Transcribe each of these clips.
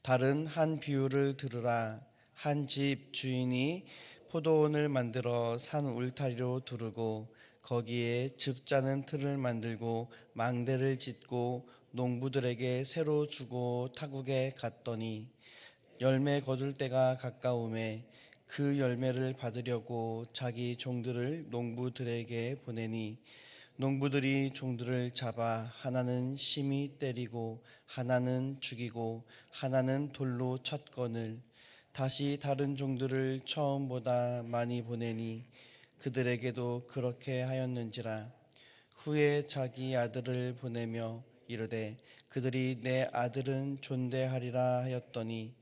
다른 한 비유를 들으라. 한 집 주인이 포도원을 만들어 산 울타리로 두르고 거기에 즙 짜는 틀을 만들고 망대를 짓고 농부들에게 새로 주고 타국에 갔더니 열매 거둘 때가 가까우매 그 열매를 받으려고 자기 종들을 농부들에게 보내니 농부들이 종들을 잡아 하나는 심히 때리고 하나는 죽이고 하나는 돌로 쳤거늘 다시 다른 종들을 처음보다 많이 보내니 그들에게도 그렇게 하였는지라. 후에 자기 아들을 보내며 이르되 그들이 내 아들은 존대하리라 하였더니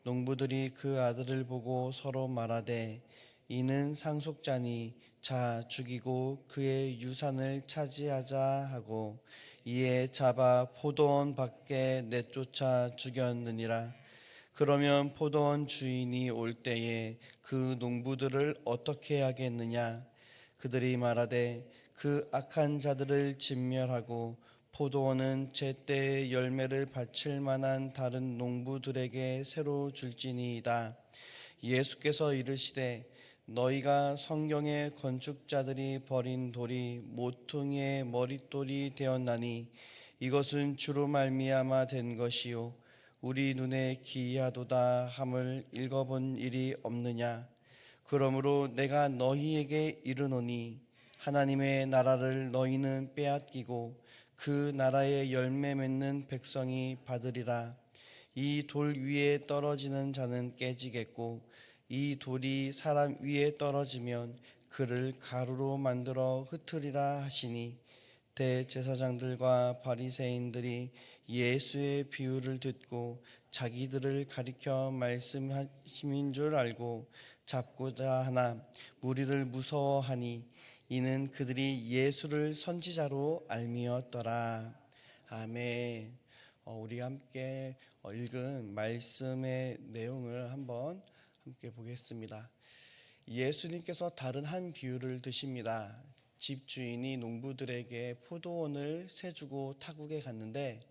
농부들이 그 아들을 보고 서로 말하되 이는 상속자니 자 죽이고 그의 유산을 차지하자 하고 이에 잡아 포도원 밖에 내쫓아 죽였느니라. 그러면 포도원 주인이 올 때에 그 농부들을 어떻게 하겠느냐? 그들이 말하되 그 악한 자들을 진멸하고 포도원은 제때의 열매를 바칠 만한 다른 농부들에게 새로 줄지니이다. 예수께서 이르시되 너희가 성경의 건축자들이 버린 돌이 모퉁이의 머릿돌이 되었나니 이것은 주로 말미암아 된 것이요 우리 눈에 기이하도다 함을 읽어본 일이 없느냐. 그러므로 내가 너희에게 이르노니 하나님의 나라를 너희는 빼앗기고 그 나라의 열매 맺는 백성이 받으리라. 이 돌 위에 떨어지는 자는 깨지겠고 이 돌이 사람 위에 떨어지면 그를 가루로 만들어 흩으리라 하시니 대제사장들과 바리새인들이 예수의 비유를 듣고 자기들을 가리켜 말씀하심인 줄 알고 잡고자 하나 무리를 무서워하니 이는 그들이 예수를 선지자로 알미었더라. 아멘. 우리 함께 읽은 말씀의 내용을 한번 함께 보겠습니다. 예수님께서 다른 한 비유를 드십니다. 집주인이 농부들에게 포도원을 세주고 타국에 갔는데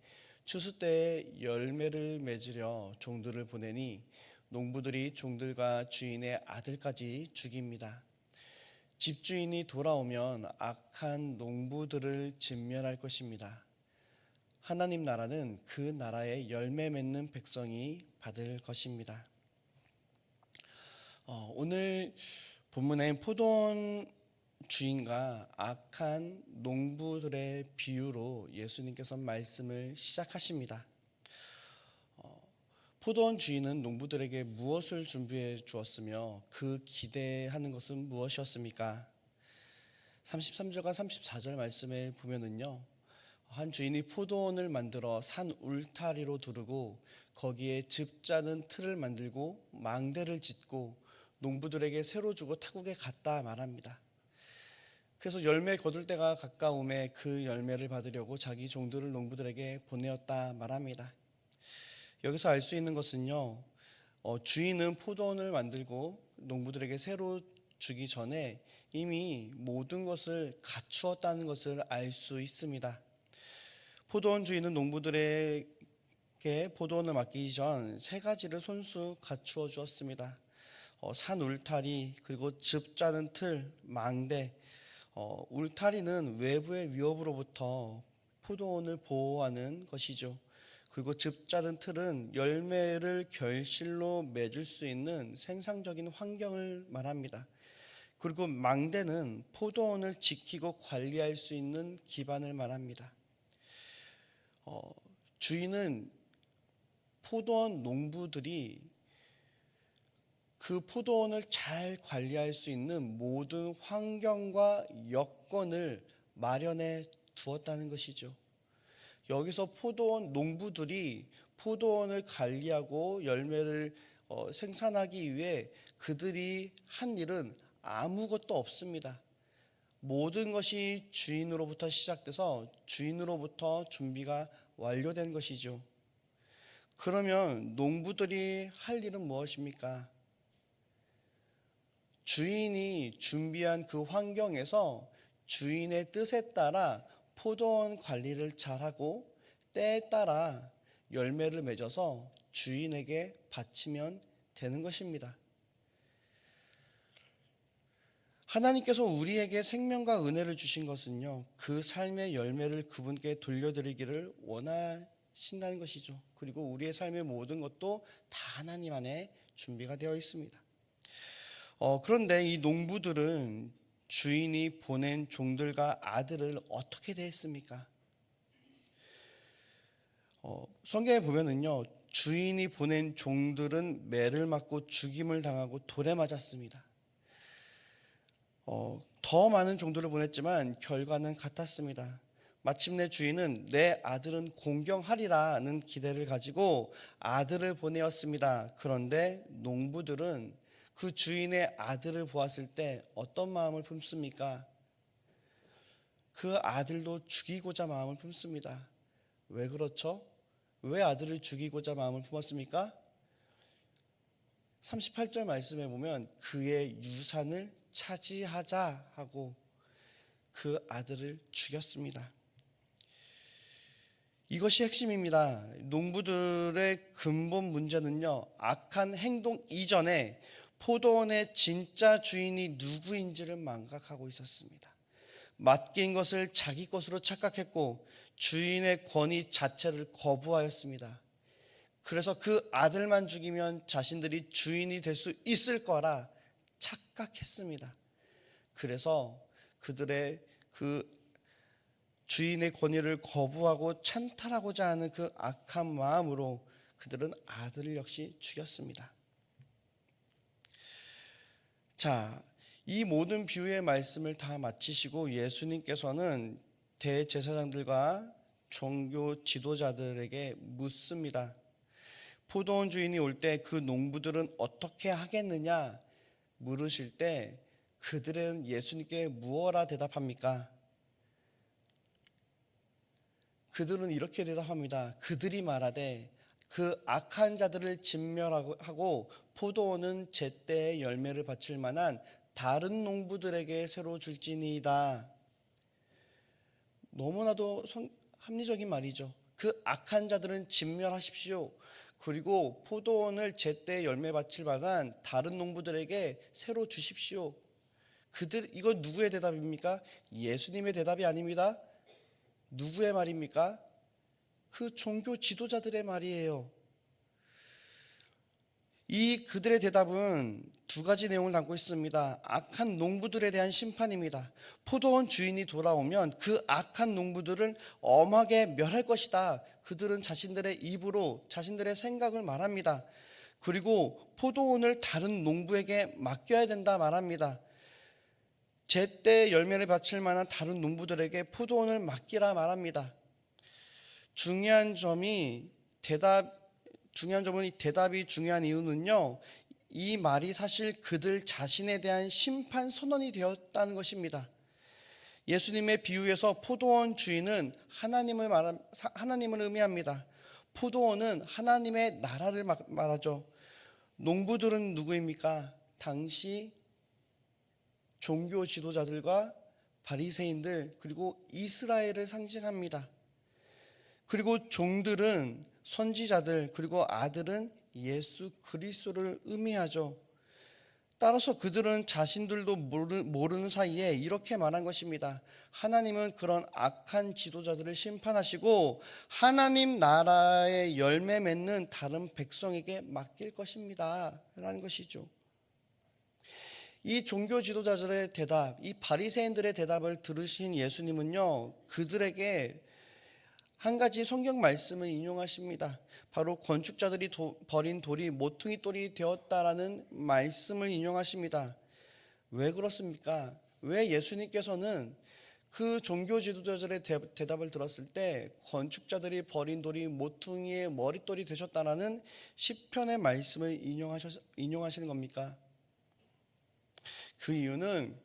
추수 때에 열매를 맺으려 종들을 보내니 농부들이 종들과 주인의 아들까지 죽입니다. 집주인이 돌아오면 악한 농부들을 진멸할 것입니다. 하나님 나라는 그 나라의 열매 맺는 백성이 받을 것입니다. 오늘 본문의 포도원 주인과 악한 농부들의 비유로 예수님께서 말씀을 시작하십니다. 포도원 주인은 농부들에게 무엇을 준비해 주었으며 그 기대하는 것은 무엇이었습니까? 33절과 34절 말씀에 보면은요, 한 주인이 포도원을 만들어 산 울타리로 두르고 거기에 즙 짜는 틀을 만들고 망대를 짓고 농부들에게 새로 주고 타국에 갔다 말합니다. 그래서 열매 거둘 때가 가까움에 그 열매를 받으려고 자기 종들을 농부들에게 보내었다 말합니다. 여기서 알 수 있는 것은요, 주인은 포도원을 만들고 농부들에게 새로 주기 전에 이미 모든 것을 갖추었다는 것을 알 수 있습니다. 포도원 주인은 농부들에게 포도원을 맡기기 전 세 가지를 손수 갖추어 주었습니다. 산 울타리, 그리고 즙 짜는 틀, 망대. 울타리는 외부의 위협으로부터 포도원을 보호하는 것이죠. 그리고 즙 짜는 틀은 열매를 결실로 맺을 수 있는 생산적인 환경을 말합니다. 그리고 망대는 포도원을 지키고 관리할 수 있는 기반을 말합니다. 주인은 포도원 농부들이 그 포도원을 잘 관리할 수 있는 모든 환경과 여건을 마련해 두었다는 것이죠. 여기서 포도원 농부들이 포도원을 관리하고 열매를 생산하기 위해 그들이 한 일은 아무것도 없습니다. 모든 것이 주인으로부터 시작돼서 주인으로부터 준비가 완료된 것이죠. 그러면 농부들이 할 일은 무엇입니까? 주인이 준비한 그 환경에서 주인의 뜻에 따라 포도원 관리를 잘하고 때에 따라 열매를 맺어서 주인에게 바치면 되는 것입니다. 하나님께서 우리에게 생명과 은혜를 주신 것은요, 그 삶의 열매를 그분께 돌려드리기를 원하신다는 것이죠. 그리고 우리의 삶의 모든 것도 다 하나님 안에 준비가 되어 있습니다. 그런데 이 농부들은 주인이 보낸 종들과 아들을 어떻게 대했습니까? 성경에 보면은요, 주인이 보낸 종들은 매를 맞고 죽임을 당하고 돌에 맞았습니다. 더 많은 종들을 보냈지만 결과는 같았습니다. 마침내 주인은 내 아들은 공경하리라는 기대를 가지고 아들을 보내었습니다. 그런데 농부들은 그 주인의 아들을 보았을 때 어떤 마음을 품습니까? 그 아들도 죽이고자 마음을 품습니다. 왜 그렇죠? 왜 아들을 죽이고자 마음을 품었습니까? 38절 말씀에 보면 그의 유산을 차지하자 하고 그 아들을 죽였습니다. 이것이 핵심입니다. 농부들의 근본 문제는요, 악한 행동 이전에 포도원의 진짜 주인이 누구인지를 망각하고 있었습니다. 맡긴 것을 자기 것으로 착각했고 주인의 권위 자체를 거부하였습니다. 그래서 그 아들만 죽이면 자신들이 주인이 될 수 있을 거라 착각했습니다. 그래서 그들의 그 주인의 권위를 거부하고 찬탈하고자 하는 그 악한 마음으로 그들은 아들을 역시 죽였습니다. 자, 이 모든 비유의 말씀을 다 마치시고 예수님께서는 대제사장들과 종교 지도자들에게 묻습니다. 포도원 주인이 올 때 그 농부들은 어떻게 하겠느냐 물으실 때 그들은 예수님께 무엇라 대답합니까? 그들은 이렇게 대답합니다. 그들이 말하되 그 악한 자들을 진멸하고 포도원은 제때의 열매를 바칠 만한 다른 농부들에게 새로 줄지니이다. 너무나도 합리적인 말이죠. 그 악한 자들은 진멸하십시오. 그리고 포도원을 제때 열매 바칠 만한 다른 농부들에게 새로 주십시오. 이거 누구의 대답입니까? 예수님의 대답이 아닙니다. 누구의 말입니까? 그 종교 지도자들의 말이에요. 이 그들의 대답은 두 가지 내용을 담고 있습니다. 악한 농부들에 대한 심판입니다. 포도원 주인이 돌아오면 그 악한 농부들을 엄하게 멸할 것이다. 그들은 자신들의 입으로 자신들의 생각을 말합니다. 그리고 포도원을 다른 농부에게 맡겨야 된다 말합니다. 제때 열매를 바칠 만한 다른 농부들에게 포도원을 맡기라 말합니다. 중요한 점은 이 대답이 중요한 이유는요, 이 말이 사실 그들 자신에 대한 심판 선언이 되었다는 것입니다. 예수님의 비유에서 포도원 주인은 하나님을 의미합니다. 포도원은 하나님의 나라를 말하죠. 농부들은 누구입니까? 당시 종교 지도자들과 바리새인들 그리고 이스라엘을 상징합니다. 그리고 종들은 선지자들 그리고 아들은 예수 그리스도를 의미하죠. 따라서 그들은 자신들도 모르는 사이에 이렇게 말한 것입니다. 하나님은 그런 악한 지도자들을 심판하시고 하나님 나라의 열매 맺는 다른 백성에게 맡길 것입니다 라는 것이죠. 이 종교 지도자들의 대답, 이 바리새인들의 대답을 들으신 예수님은요, 그들에게 한 가지 성경 말씀을 인용하십니다. 바로 건축자들이 버린 돌이 모퉁이 돌이 되었다라는 말씀을 인용하십니다. 왜 그렇습니까? 왜 예수님께서는 그 종교 지도자들의 대답을 들었을 때 건축자들이 버린 돌이 모퉁이의 머릿돌이 되셨다라는 시편의 말씀을 인용하시는 겁니까? 그 이유는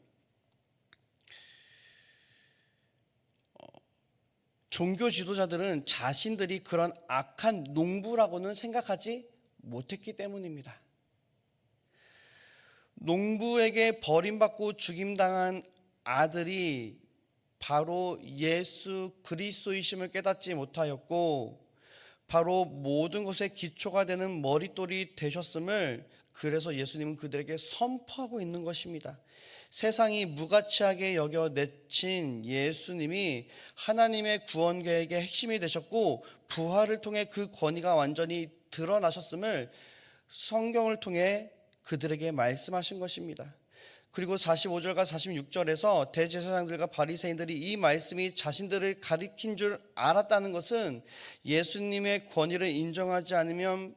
종교 지도자들은 자신들이 그런 악한 농부라고는 생각하지 못했기 때문입니다. 농부에게 버림받고 죽임당한 아들이 바로 예수 그리스도이심을 깨닫지 못하였고 바로 모든 것의 기초가 되는 머릿돌이 되셨음을 그래서 예수님은 그들에게 선포하고 있는 것입니다. 세상이 무가치하게 여겨 내친 예수님이 하나님의 구원 계획의 핵심이 되셨고 부활을 통해 그 권위가 완전히 드러나셨음을 성경을 통해 그들에게 말씀하신 것입니다. 그리고 45절과 46절에서 대제사장들과 바리새인들이 이 말씀이 자신들을 가리킨 줄 알았다는 것은 예수님의 권위를 인정하지 않으면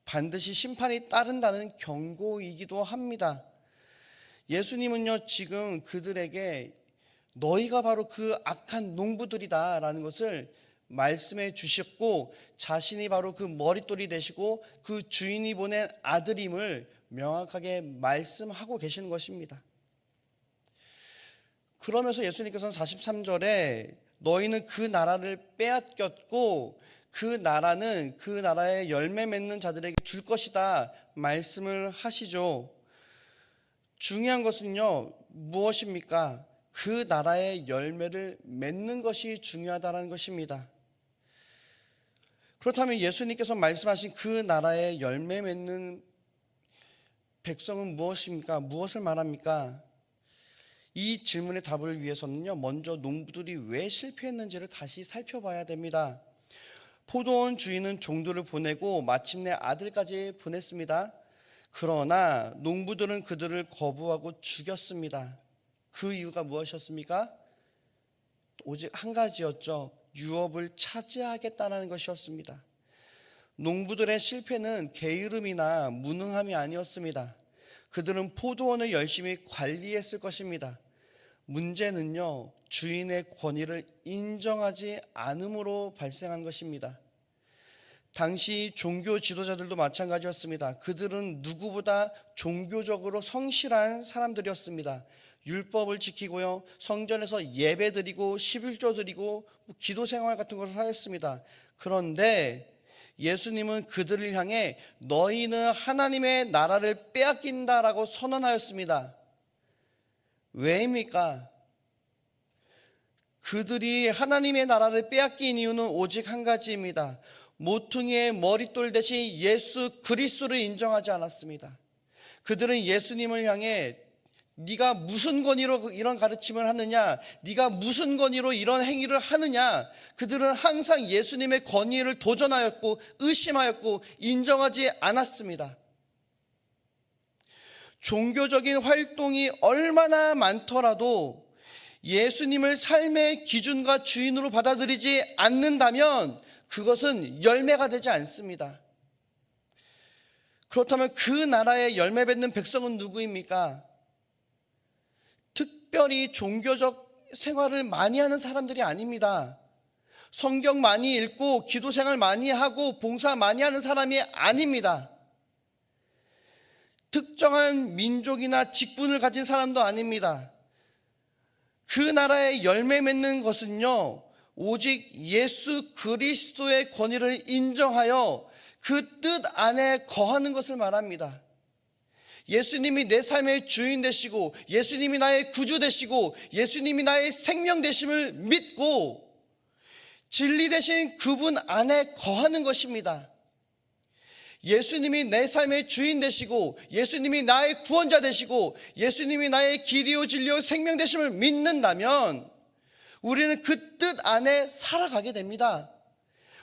반드시 심판이 따른다는 경고이기도 합니다. 예수님은요, 지금 그들에게 너희가 바로 그 악한 농부들이다 라는 것을 말씀해 주셨고, 자신이 바로 그 머릿돌이 되시고 그 주인이 보낸 아들임을 명확하게 말씀하고 계시는 것입니다. 그러면서 예수님께서는 43절에 너희는 그 나라를 빼앗겼고 그 나라는 그 나라의 열매 맺는 자들에게 줄 것이다 말씀을 하시죠. 중요한 것은요, 무엇입니까? 그 나라의 열매를 맺는 것이 중요하다는 것입니다. 그렇다면 예수님께서 말씀하신 그 나라의 열매 맺는 백성은 무엇입니까? 무엇을 말합니까? 이 질문의 답을 위해서는요, 먼저 농부들이 왜 실패했는지를 다시 살펴봐야 됩니다. 포도원 주인은 종들을 보내고 마침내 아들까지 보냈습니다. 그러나 농부들은 그들을 거부하고 죽였습니다. 그 이유가 무엇이었습니까? 오직 한 가지였죠. 유업을 차지하겠다는 것이었습니다. 농부들의 실패는 게으름이나 무능함이 아니었습니다. 그들은 포도원을 열심히 관리했을 것입니다. 문제는요, 주인의 권위를 인정하지 않음으로 발생한 것입니다. 당시 종교 지도자들도 마찬가지였습니다. 그들은 누구보다 종교적으로 성실한 사람들이었습니다. 율법을 지키고요, 성전에서 예배 드리고 11조 드리고 기도 생활 같은 것을 하였습니다. 그런데 예수님은 그들을 향해 너희는 하나님의 나라를 빼앗긴다라고 선언하였습니다. 왜입니까? 그들이 하나님의 나라를 빼앗긴 이유는 오직 한 가지입니다. 모퉁이의 머릿돌 대신 예수 그리스도를 인정하지 않았습니다. 그들은 예수님을 향해 네가 무슨 권위로 이런 가르침을 하느냐, 네가 무슨 권위로 이런 행위를 하느냐, 그들은 항상 예수님의 권위를 도전하였고 의심하였고 인정하지 않았습니다. 종교적인 활동이 얼마나 많더라도 예수님을 삶의 기준과 주인으로 받아들이지 않는다면 그것은 열매가 되지 않습니다. 그렇다면 그 나라의 열매 맺는 백성은 누구입니까? 특별히 종교적 생활을 많이 하는 사람들이 아닙니다. 성경 많이 읽고 기도 생활 많이 하고 봉사 많이 하는 사람이 아닙니다. 특정한 민족이나 직분을 가진 사람도 아닙니다. 그 나라의 열매 맺는 것은요, 오직 예수 그리스도의 권위를 인정하여 그 뜻 안에 거하는 것을 말합니다. 예수님이 내 삶의 주인 되시고 예수님이 나의 구주 되시고 예수님이 나의 생명 되심을 믿고 진리 되신 그분 안에 거하는 것입니다. 예수님이 내 삶의 주인 되시고 예수님이 나의 구원자 되시고 예수님이 나의 길이요 진리요 생명 되심을 믿는다면 우리는 그 뜻 안에 살아가게 됩니다.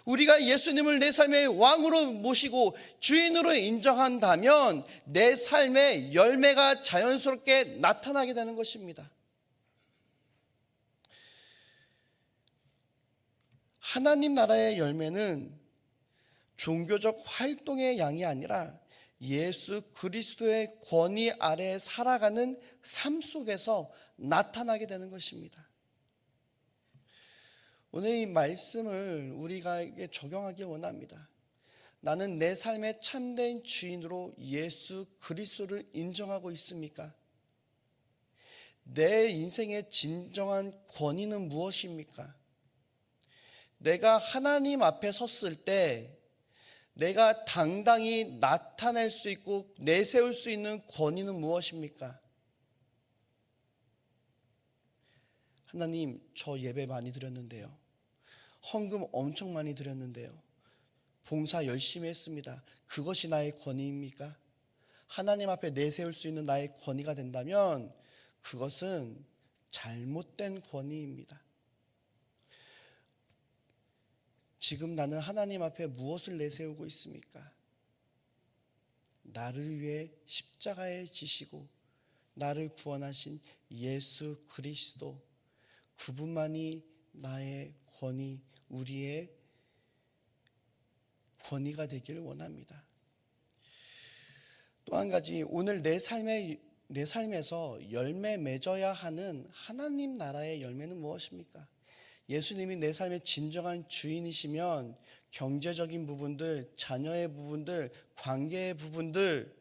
우리가 예수님을 내 삶의 왕으로 모시고 주인으로 인정한다면 내 삶의 열매가 자연스럽게 나타나게 되는 것입니다. 하나님 나라의 열매는 종교적 활동의 양이 아니라 예수 그리스도의 권위 아래 살아가는 삶 속에서 나타나게 되는 것입니다. 오늘 이 말씀을 우리가 적용하기 원합니다. 나는 내 삶의 참된 주인으로 예수 그리스도를 인정하고 있습니까? 내 인생의 진정한 권위는 무엇입니까? 내가 하나님 앞에 섰을 때 내가 당당히 나타낼 수 있고 내세울 수 있는 권위는 무엇입니까? 하나님, 저 예배 많이 드렸는데요. 헌금 엄청 많이 드렸는데요. 봉사 열심히 했습니다. 그것이 나의 권위입니까? 하나님 앞에 내세울 수 있는 나의 권위가 된다면 그것은 잘못된 권위입니다. 지금 나는 하나님 앞에 무엇을 내세우고 있습니까? 나를 위해 십자가에 지시고 나를 구원하신 예수 그리스도, 그분만이 나의 권위, 우리의 권위가 되길 원합니다. 또 한 가지, 오늘 내 삶에서 열매 맺어야 하는 하나님 나라의 열매는 무엇입니까? 예수님이 내 삶의 진정한 주인이시면 경제적인 부분들, 자녀의 부분들, 관계의 부분들,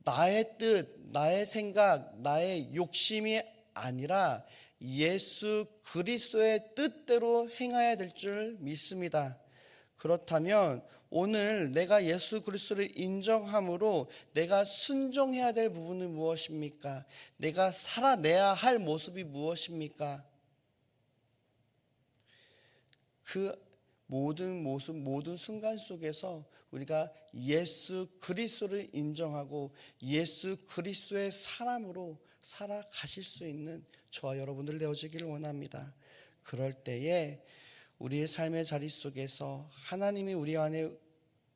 나의 뜻, 나의 생각, 나의 욕심이 아니라 예수 그리스도의 뜻대로 행해야 될 줄 믿습니다. 그렇다면 오늘 내가 예수 그리스도를 인정함으로 내가 순종해야 될 부분은 무엇입니까? 내가 살아내야 할 모습이 무엇입니까? 그 모든 모습, 모든 순간 속에서 우리가 예수 그리스도를 인정하고 예수 그리스도의 사람으로 살아가실 수 있는 저와 여러분들 되어지기를 원합니다. 그럴 때에 우리의 삶의 자리 속에서 하나님이 우리 안에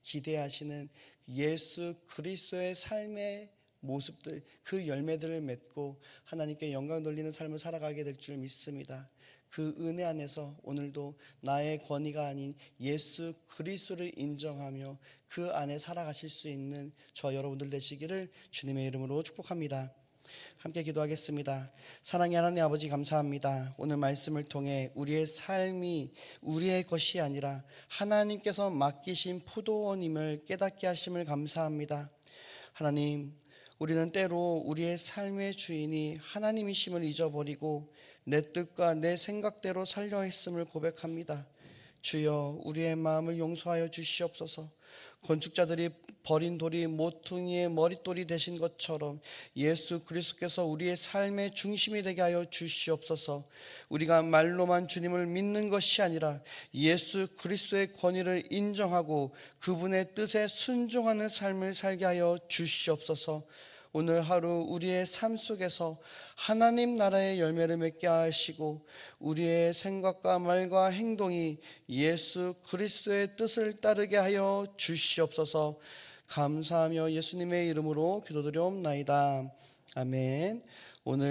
기대하시는 예수 그리스도의 삶의 모습들, 그 열매들을 맺고 하나님께 영광 돌리는 삶을 살아가게 될 줄 믿습니다. 그 은혜 안에서 오늘도 나의 권위가 아닌 예수 그리스도를 인정하며 그 안에 살아가실 수 있는 저와 여러분들 되시기를 주님의 이름으로 축복합니다. 함께 기도하겠습니다. 사랑의 하나님 아버지, 감사합니다. 오늘 말씀을 통해 우리의 삶이 우리의 것이 아니라 하나님께서 맡기신 포도원임을 깨닫게 하심을 감사합니다. 하나님, 우리는 때로 우리의 삶의 주인이 하나님이심을 잊어버리고 내 뜻과 내 생각대로 살려 했음을 고백합니다. 주여, 우리의 마음을 용서하여 주시옵소서. 건축자들이 버린 돌이 모퉁이의 머릿돌이 되신 것처럼 예수 그리스도께서 우리의 삶의 중심이 되게 하여 주시옵소서. 우리가 말로만 주님을 믿는 것이 아니라 예수 그리스도의 권위를 인정하고 그분의 뜻에 순종하는 삶을 살게 하여 주시옵소서. 오늘 하루 우리의 삶 속에서 하나님 나라의 열매를 맺게 하시고 우리의 생각과 말과 행동이 예수 그리스도의 뜻을 따르게 하여 주시옵소서. 감사하며 예수님의 이름으로 기도드리옵나이다. 아멘. 오늘